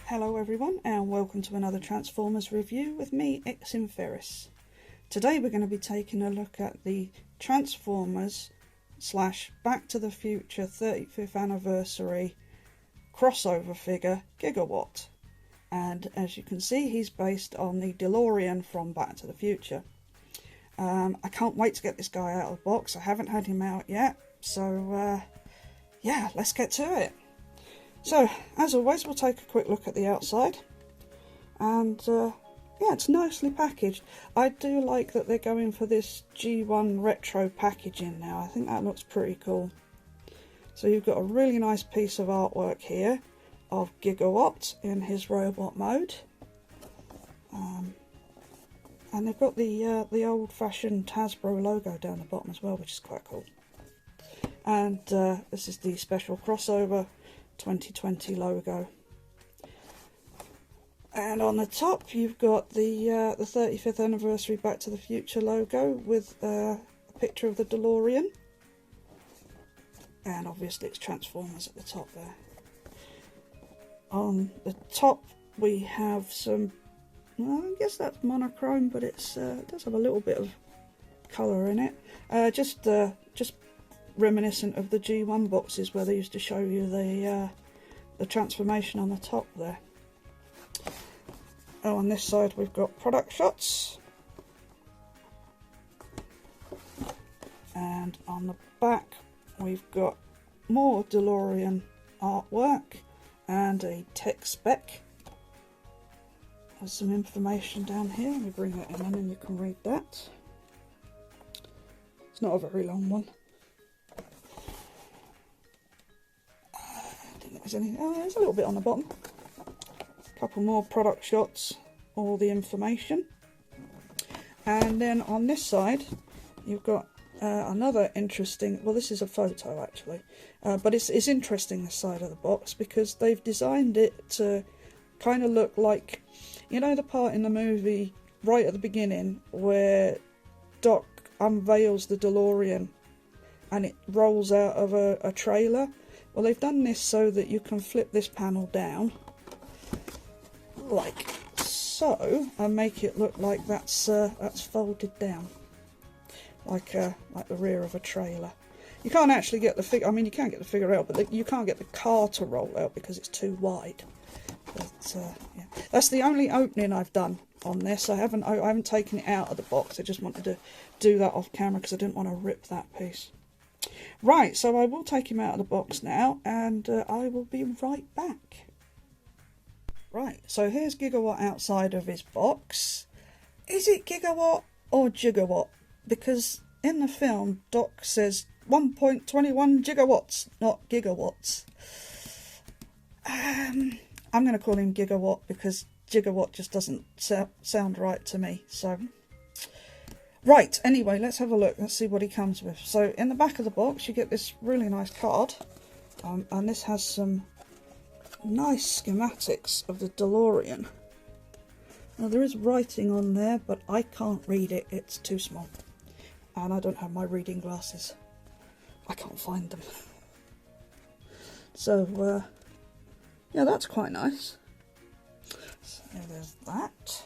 Hello everyone and welcome to another Transformers review with me, Ferris. Today we're going to be taking a look at the Transformers / Back to the Future 35th anniversary crossover figure, Gigawatt. And as you can see, he's based on the DeLorean from Back to the Future. I can't wait to get this guy out of the box. I haven't had him out yet, so yeah, let's get to it. So, as always, we'll take a quick look at the outside, and yeah, it's nicely packaged. I do like that they're going for this G1 retro packaging now. I think that looks pretty cool. So you've got a really nice piece of artwork here of Gigawatt in his robot mode, and they've got the old-fashioned Hasbro logo down the bottom as well, which is quite cool. And this is the special crossover 2020 logo, and on the top you've got the 35th anniversary Back to the Future logo with a picture of the DeLorean, and obviously it's Transformers at the top there. On the top we have some, well, I guess that's monochrome, but it does have a little bit of colour in it, just reminiscent of the G1 boxes where they used to show you the transformation on the top there. Oh, on this side we've got product shots, and on the back we've got more DeLorean artwork and a tech spec. There's some information down here. Let me bring that in and you can read that. It's not a very long one. There's a little bit on the bottom. A couple more product shots, all the information. And then on this side, you've got another interesting, well, this is a photo actually, but it's interesting, this side of the box, because they've designed it to kind of look like, you know, the part in the movie right at the beginning where Doc unveils the DeLorean and it rolls out of a trailer. Well, they've done this so that you can flip this panel down, like so, and make it look like that's folded down, like the rear of a trailer. You can't actually get the figure. I mean, you can get the figure out, but you can't get the car to roll out because it's too wide. But yeah, that's the only opening I've done on this. I haven't taken it out of the box. I just wanted to do that off camera because I didn't want to rip that piece. Right, so I will take him out of the box now, and I will be right back. Right, so here's Gigawatt outside of his box. Is it Gigawatt or Gigawatt? Because in the film, Doc says 1.21 gigawatts, not gigawatts. I'm going to call him Gigawatt because Gigawatt just doesn't sound right to me, so... Right, anyway, let's have a look. Let's see what he comes with. So, in the back of the box, you get this really nice card. And this has some nice schematics of the DeLorean. Now, there is writing on there, but I can't read it. It's too small. And I don't have my reading glasses. I can't find them. So, yeah, that's quite nice. So, there's that.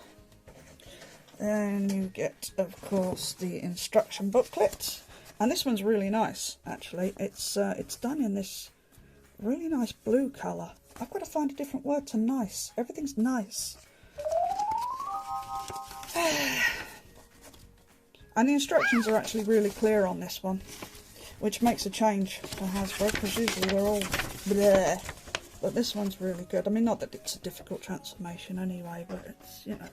Then you get, of course, the instruction booklet, and this one's really nice. Actually, it's done in this really nice blue colour. I've got to find a different word to nice. Everything's nice. And the instructions are actually really clear on this one, which makes a change for Hasbro because usually they're all bleh. But this one's really good. I mean, not that it's a difficult transformation anyway, but it's, you know.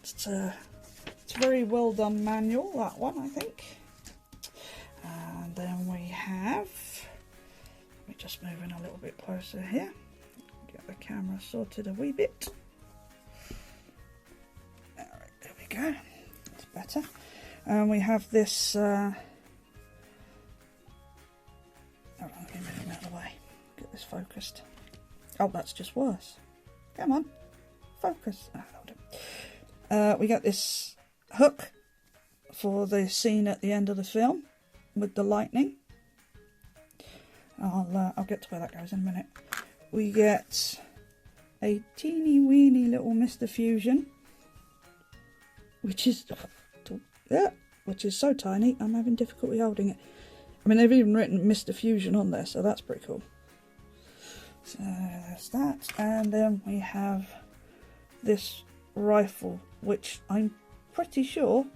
It's a very well done manual, that one, I think. And then we have, let me just move in a little bit closer here, get the camera sorted a wee bit. Alright, there we go, that's better. And we have this, hold on, let me move him out of the way, get this focused. Oh, that's just worse. Come on, focus. Oh, hold it. We got this hook for the scene at the end of the film with the lightning. I'll get to where that goes in a minute. We get a teeny weeny little Mr. Fusion, which is so tiny I'm having difficulty holding it. I mean, they've even written Mr. Fusion on there, so that's pretty cool. So there's that, and then we have this rifle, which I'm pretty sure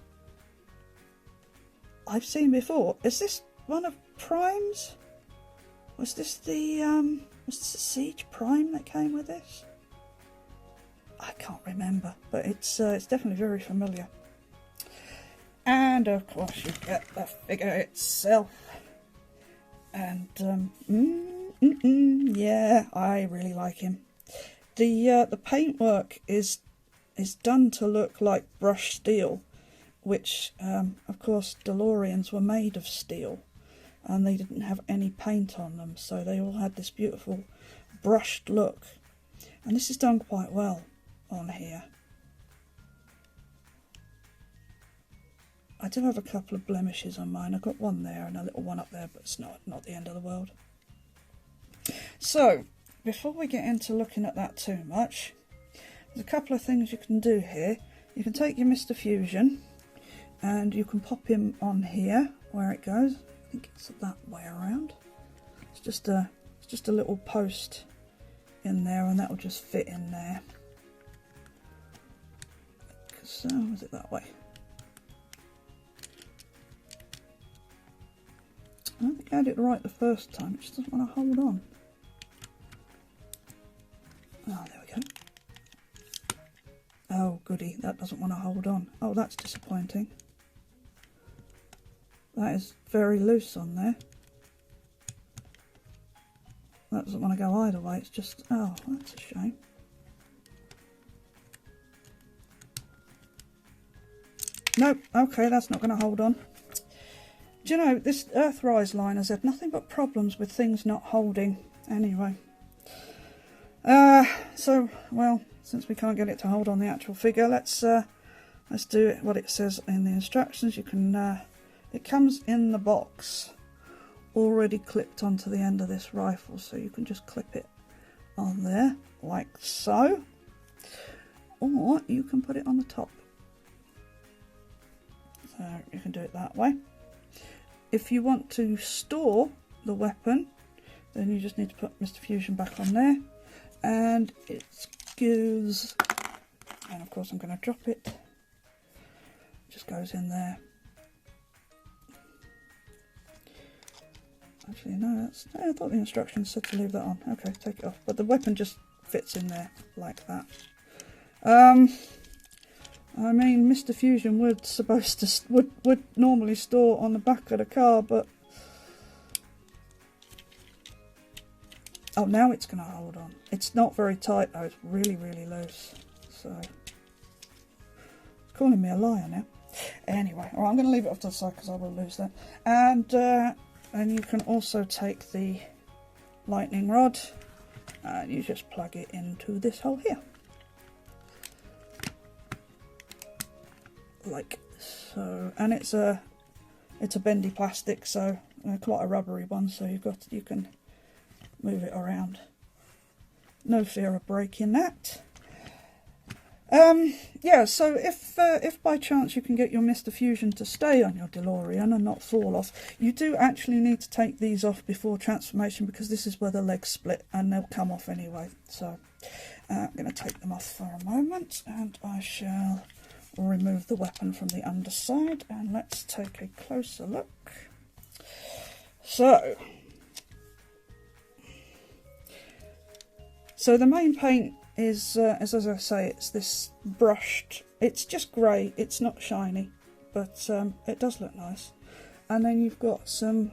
I've seen before. Is this one of Prime's? Was this the Siege Prime that came with this? I can't remember, but it's definitely very familiar. And of course you get the figure itself. And yeah, I really like him. The paintwork is done to look like brushed steel, which of course DeLoreans were made of steel, and they didn't have any paint on them, so they all had this beautiful brushed look. And this is done quite well on here. I do have a couple of blemishes on mine. I've got one there and a little one up there, but it's not the end of the world. So, before we get into looking at that too much, there's a couple of things you can do here. You can take your Mr. Fusion and you can pop him on here where it goes. I think it's that way around. It's just a little post in there, and that will just fit in there. So, was it that way? I don't think I had it right the first time. It just doesn't want to hold on. Oh, there we go. Oh, goody. That doesn't want to hold on. Oh, that's disappointing. That is very loose on there. That doesn't want to go either way. It's just... oh, that's a shame. Nope. Okay, that's not going to hold on. Do you know, this Earthrise line has had nothing but problems with things not holding. Anyway. So, well, since we can't get it to hold on the actual figure, let's do it what it says in the instructions. You can, it comes in the box already clipped onto the end of this rifle, so you can just clip it on there, like so. Or you can put it on the top. So you can do it that way. If you want to store the weapon, then you just need to put Mr. Fusion back on there, and it goes, and of course I'm going to drop it, just goes in there. Actually no, I thought the instructions said to leave that on. Okay, take it off, but the weapon just fits in there like that. I mean, Mr. Fusion would normally store on the back of the car, but oh, now it's going to hold on. It's not very tight though. It's really, really loose. So, it's calling me a liar now. Anyway, all right, I'm going to leave it off to the side because I will lose that. And you can also take the lightning rod and you just plug it into this hole here. Like so, and it's a bendy plastic, so quite a rubbery one, so you can move it around. No fear of breaking that. Yeah, so if by chance you can get your Mr. Fusion to stay on your DeLorean and not fall off, you do actually need to take these off before transformation, because this is where the legs split and they'll come off anyway. So I'm going to take them off for a moment, and I shall remove the weapon from the underside, and let's take a closer look. So the main paint is, as I say, it's this brushed, it's just grey, it's not shiny, but it does look nice. And then you've got some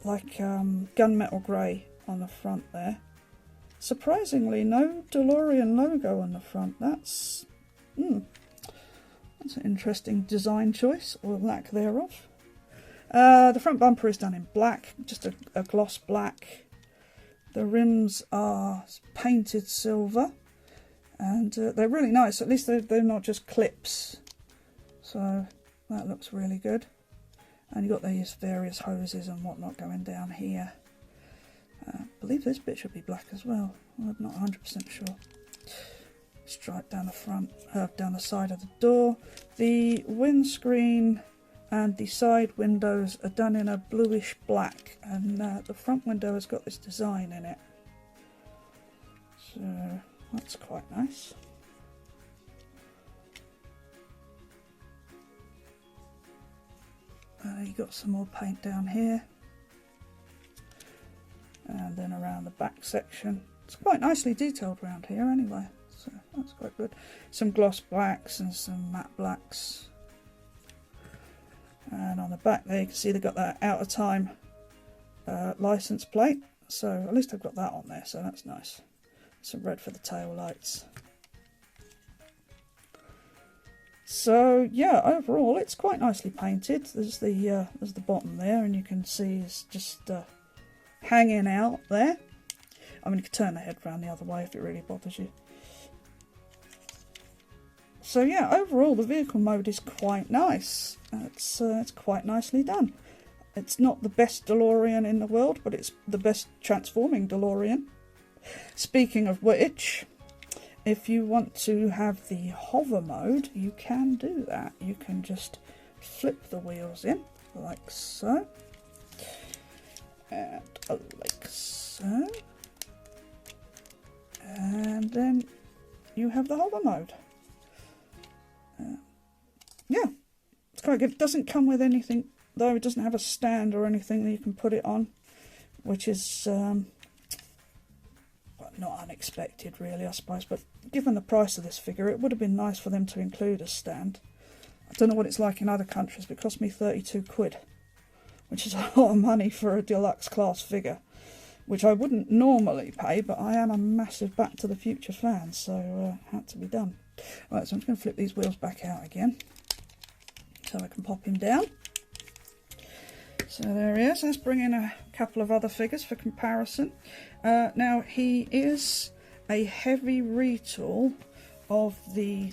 like gunmetal grey on the front there. Surprisingly, no DeLorean logo on the front. That's an interesting design choice, or lack thereof. The front bumper is done in black, just a gloss black. The rims are painted silver, and they're really nice. At least they're not just clips, so that looks really good. And you've got these various hoses and whatnot going down here. believe this bit should be black as well. I'm not 100% sure. Stripe down the front, down the side of the door. The windscreen and the side windows are done in a bluish black, and the front window has got this design in it. So that's quite nice. You've got some more paint down here, and then around the back section. It's quite nicely detailed around here anyway, so that's quite good. Some gloss blacks and some matte blacks. And on the back there you can see they've got that out of time license plate, so at least I've got that on there, so that's nice. Some red for the tail lights. So yeah, overall it's quite nicely painted. There's the bottom there, and you can see it's just hanging out there. I mean, you could turn the head round the other way if it really bothers you. So yeah, overall the vehicle mode is quite nice. It's quite nicely done. It's not the best DeLorean in the world, but it's the best transforming DeLorean. Speaking of which, if you want to have the hover mode, you can do that. You can just flip the wheels in, like so. And like so. And then you have the hover mode. Yeah, it's quite good. It doesn't come with anything, though. It doesn't have a stand or anything that you can put it on, which is well, not unexpected really, I suppose, but given the price of this figure it would have been nice for them to include a stand. I don't know what it's like in other countries, but it cost me 32 quid, which is a lot of money for a deluxe class figure, which I wouldn't normally pay, but I am a massive Back to the Future fan, so had to be done. Right, so I'm just going to flip these wheels back out again so I can pop him down. So there he is. Let's bring in a couple of other figures for comparison. Now he is a heavy retool of the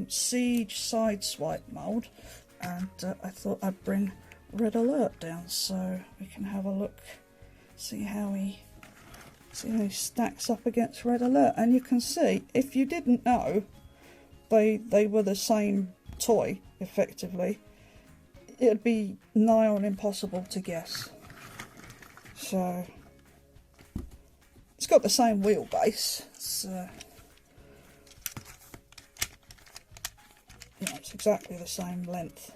Siege Sideswipe mould, and I thought I'd bring Red Alert down so we can have a look, see how he stacks up against Red Alert. And you can see, if you didn't know they were the same toy, effectively, it'd be nigh on impossible to guess. So it's got the same wheelbase. It's it's exactly the same length.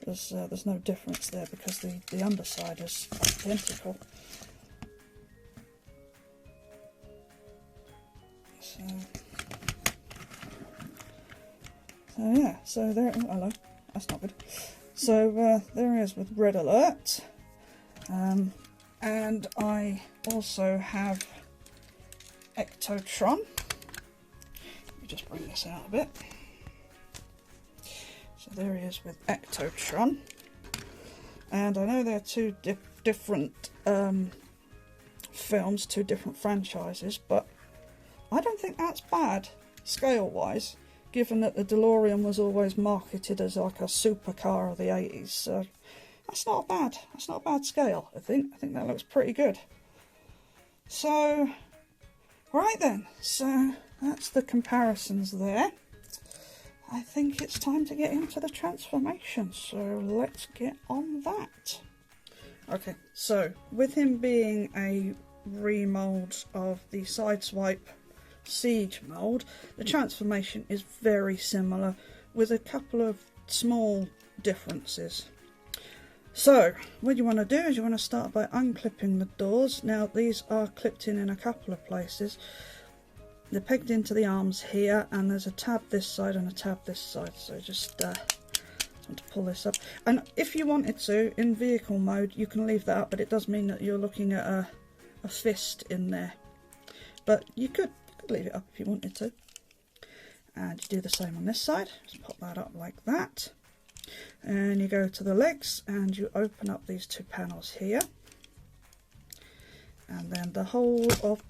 There's no difference there because the underside is identical. So yeah, so there. Oh, hello, that's not good. So there he is with Red Alert, and I also have Ectotron. Let me just bring this out a bit. So there he is with Ectotron, and I know they're two different films, two different franchises, but I don't think that's bad scale-wise, given that the DeLorean was always marketed as like a supercar of the 80s. So that's not bad. That's not a bad scale. I think that looks pretty good. So right then, so that's the comparisons there. I think it's time to get into the transformation, so let's get on that. Okay, so with him being a remold of the Sideswipe Siege mould, the transformation is very similar with a couple of small differences. So what you want to do is you want to start by unclipping the doors. Now these are clipped in a couple of places. They're pegged into the arms here, and there's a tab this side and a tab this side, so just want to pull this up. And if you wanted to, in vehicle mode, you can leave that up, but it does mean that you're looking at a fist in there. But you could leave it up if you wanted to. And you do the same on this side. Just pop that up like that. And you go to the legs and you open up these two panels here. And then the whole of,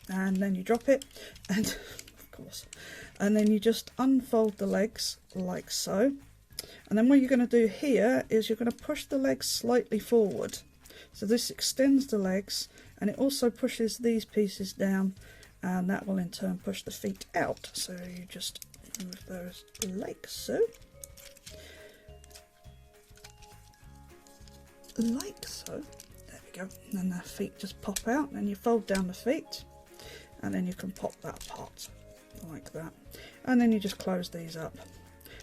and then you drop it, and of course, and then you just unfold the legs like so. And then what you're going to do here is you're going to push the legs slightly forward. So this extends the legs, and it also pushes these pieces down, and that will in turn push the feet out. So you just move those like so. Like so. There we go. And then the feet just pop out, and you fold down the feet, and then you can pop that apart like that. And then you just close these up.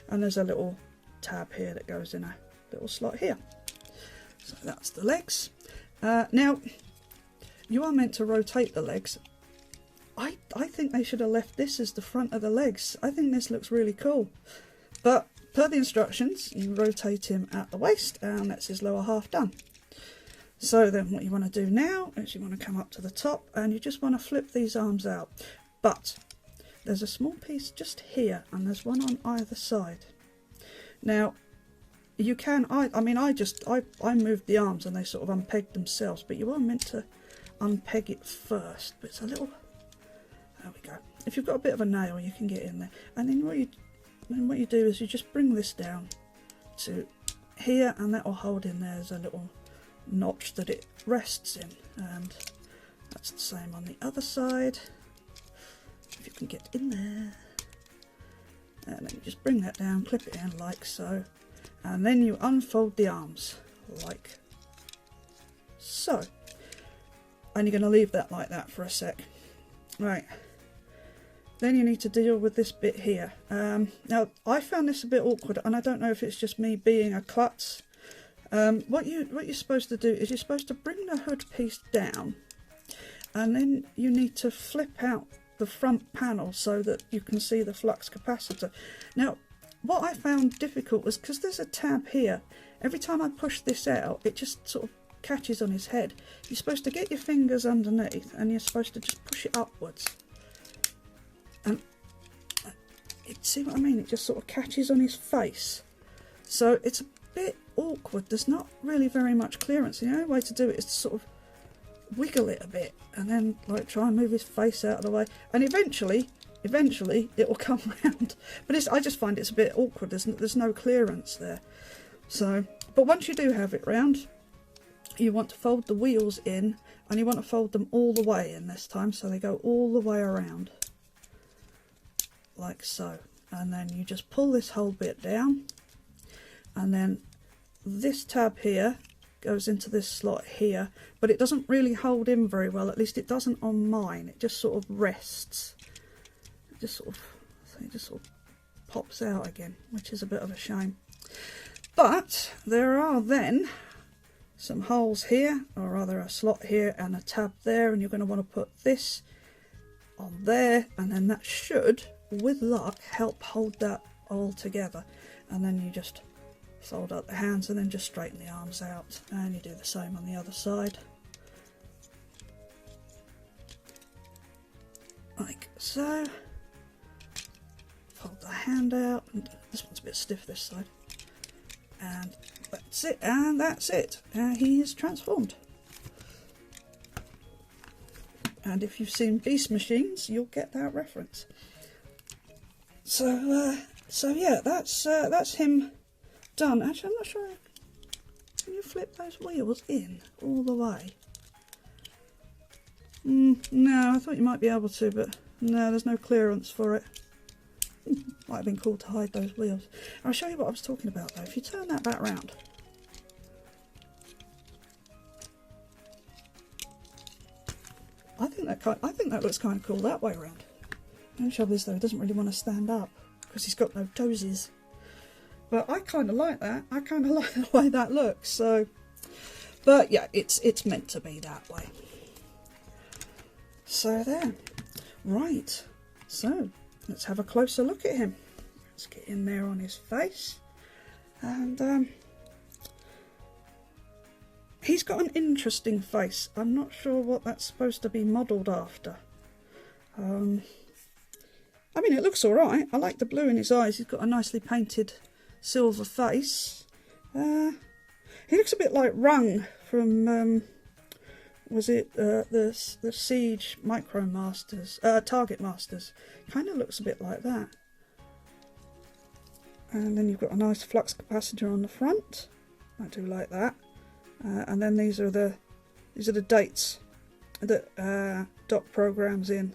And there's a little tab here that goes in a little slot here. So that's the legs. Now, you are meant to rotate the legs. I think they should have left this as the front of the legs. I think this looks really cool. But per the instructions, you rotate him at the waist, and that's his lower half done. So then what you want to do now is you want to come up to the top, and you just want to flip these arms out. But there's a small piece just here, and there's one on either side. Now, you can, I moved the arms and they sort of unpegged themselves, but you are meant to unpeg it first. But it's a little, there we go. If you've got a bit of a nail, you can get in there. And then what you do is you just bring this down to here, and that will hold in there. There's a little notch that it rests in, and that's the same on the other side. If you can get in there. And then you just bring that down, clip it in like so, and then you unfold the arms like so. And you're going to leave that like that for a sec. Right. Then you need to deal with this bit here. Now, I found this a bit awkward, and I don't know if it's just me being a klutz. What you're supposed to do is you're supposed to bring the hood piece down, and then you need to flip out the front panel so that you can see the flux capacitor. Now, what I found difficult was because there's a tab here. Every time I push this out, it just sort of catches on his head. You're supposed to get your fingers underneath, and you're supposed to just push it upwards. And see what I mean? It just sort of catches on his face. So it's a bit awkward. There's not really very much clearance. The only way to do it is to sort of wiggle it a bit, and then like try and move his face out of the way, and eventually it will come round. But I just find it's a bit awkward. There's no clearance there. So, but once you do have it round, you want to fold the wheels in, and you want to fold them all the way in this time, so they go all the way around like so. And then you just pull this whole bit down, and then this tab here goes into this slot here, but it doesn't really hold in very well. At least it doesn't on mine. It just sort of rests. It just sort of pops out again, which is a bit of a shame. But there are then some holes here, or rather a slot here and a tab there, and you're going to want to put this on there, and then that should, with luck, help hold that all together. And then you just fold up the hands and then just straighten the arms out, and you do the same on the other side like so. Fold the hand out, and this one's a bit stiff this side, and that's it, and that's it. He is transformed. And if you've seen Beast Machines, you'll get that reference. So yeah, that's him done. Actually, I'm not sure. Can you flip those wheels in all the way? No, I thought you might be able to, but no, there's no clearance for it. Might have been cool to hide those wheels. I'll show you what I was talking about though. If you turn that back round, I think that looks kind of cool that way around. The only trouble is though, he doesn't really want to stand up because he's got no toesies. But I kind of like that. I kind of like the way that looks. So, but yeah, it's meant to be that way. So there. Right. So let's have a closer look at him. Let's get in there on his face, and he's got an interesting face. I'm not sure what that's supposed to be modelled after. I mean, it looks all right. I like the blue in his eyes. He's got a nicely painted silver face. He looks a bit like Rung from was it the Siege Micro Masters, Target Masters. Kind of looks a bit like that. And then you've got a nice flux capacitor on the front. I do like that. And then these are the dates that Doc programs in,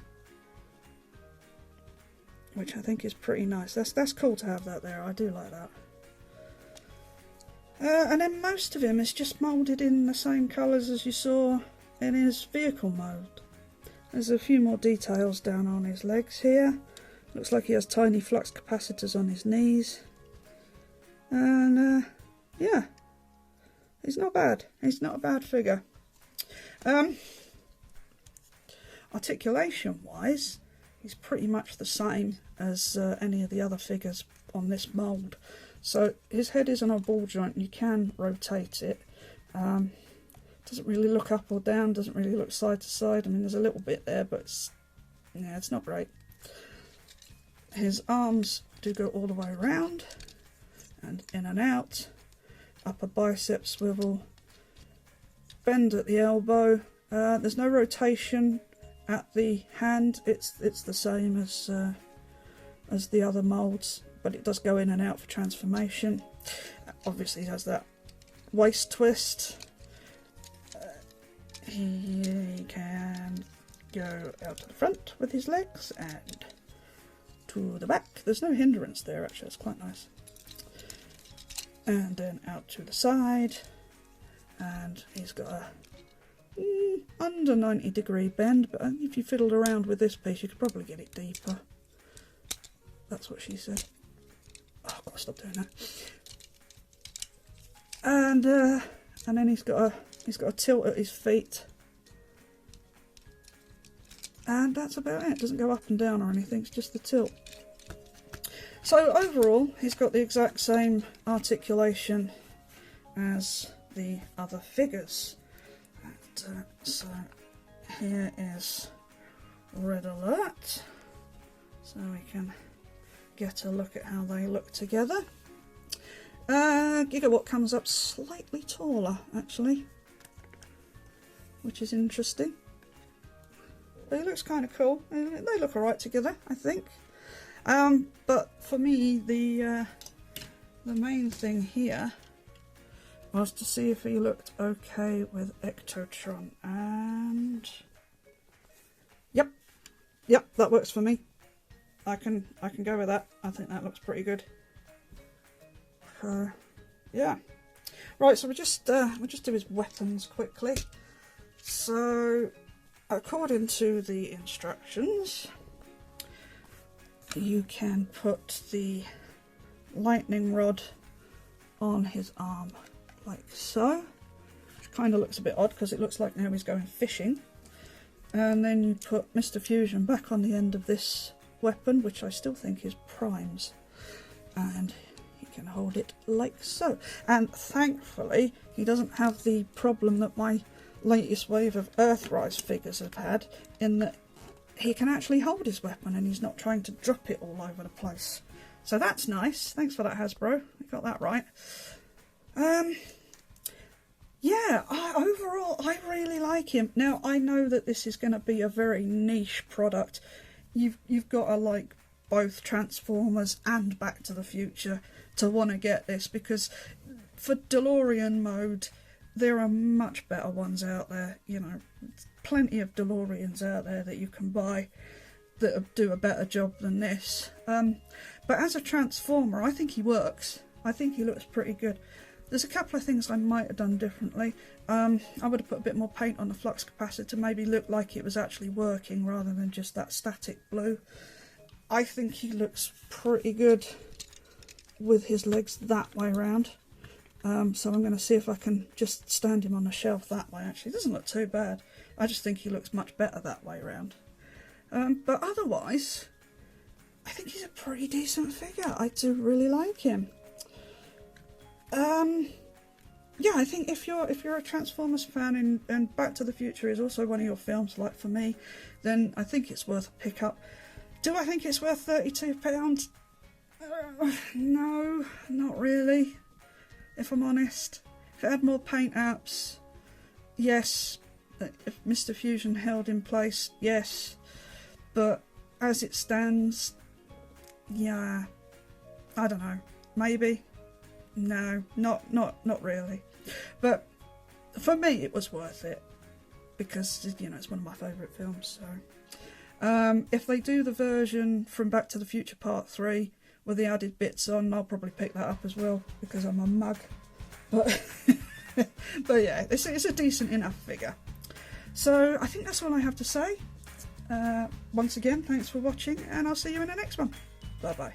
which I think is pretty nice. That's cool to have that there. I do like that. And then most of him is just moulded in the same colours as you saw in his vehicle mode. There's a few more details down on his legs here. Looks like he has tiny flux capacitors on his knees. And yeah, he's not bad. He's not a bad figure. Articulation wise, he's pretty much the same as any of the other figures on this mould. So his head is on a ball joint, and you can rotate it. Doesn't really look up or down, doesn't really look side to side. I mean, there's a little bit there, but it's not great. His arms do go all the way around and in and out. Upper bicep swivel, bend at the elbow. There's no rotation at the hand. It's the same as the other moulds, but it does go in and out for transformation. Obviously, he has that waist twist. He can go out to the front with his legs and to the back. There's no hindrance there, actually. It's quite nice. And then out to the side, and he's got a under 90-degree bend, but if you fiddled around with this piece you could probably get it deeper. That's what she said. Oh, I've got to stop doing that. And then he's got a tilt at his feet, and that's about it. It doesn't go up and down or anything, it's just the tilt. So overall, he's got the exact same articulation as the other figures. And, so here is Red Alert, so we can get a look at how they look together. Gigawatt comes up slightly taller, actually, which is interesting. But he looks kind of cool. They look alright together, I think. But for me, the main thing here was to see if he looked okay with Ectotron, and yep, that works for me. I can go with that. I think that looks pretty good. Yeah. Right, so we'll just do his weapons quickly. So, according to the instructions, you can put the lightning rod on his arm like so, which kind of looks a bit odd because it looks like now he's going fishing. And then you put Mr. Fusion back on the end of this weapon, which I still think is primes, and he can hold it like so. And thankfully he doesn't have the problem that my latest wave of Earthrise figures have had, in that he can actually hold his weapon and he's not trying to drop it all over the place. So that's nice. Thanks for that, Hasbro. You got that right. Yeah, overall I really like him. Now I know that this is going to be a very niche product. You've got to like both Transformers and Back to the Future to want to get this, because for DeLorean mode there are much better ones out there. You know, plenty of DeLoreans out there that you can buy that do a better job than this. But as a Transformer, I think he works. I think he looks pretty good. There's a couple of things I might have done differently. I would have put a bit more paint on the flux capacitor to maybe look like it was actually working rather than just that static blue. I think he looks pretty good with his legs that way around. So I'm going to see if I can just stand him on the shelf that way. Actually, it doesn't look too bad. I just think he looks much better that way around. But otherwise, I think he's a pretty decent figure. I do really like him. Yeah, I think if you're a Transformers fan and Back to the Future is also one of your films, like for me, then I think it's worth a pick-up. Do I think it's worth £32? No, not really, if I'm honest. If it had more paint apps, yes. If Mr. Fusion held in place, yes. But as it stands, yeah, I don't know, maybe. No, not really. But for me, it was worth it. because, you know, it's one of my favourite films. So if they do the version from Back to the Future Part 3 with the added bits on, I'll probably pick that up as well, because I'm a mug. But but yeah, it's a decent enough figure. So I think that's all I have to say. Once again, thanks for watching, and I'll see you in the next one. Bye bye.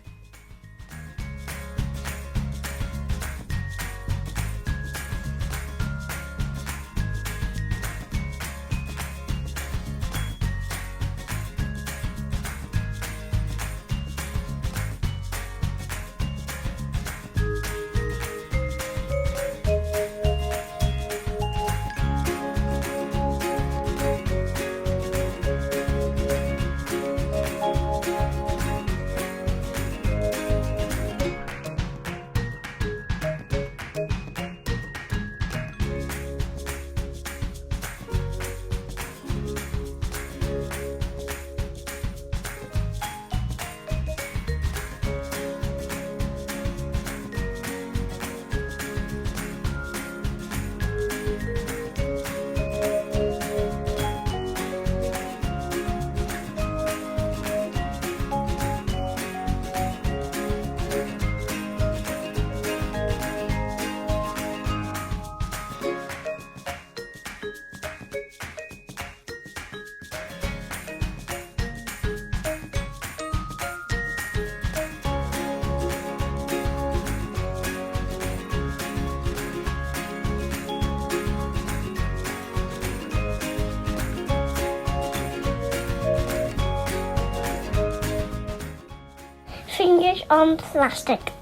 Fingers on plastic.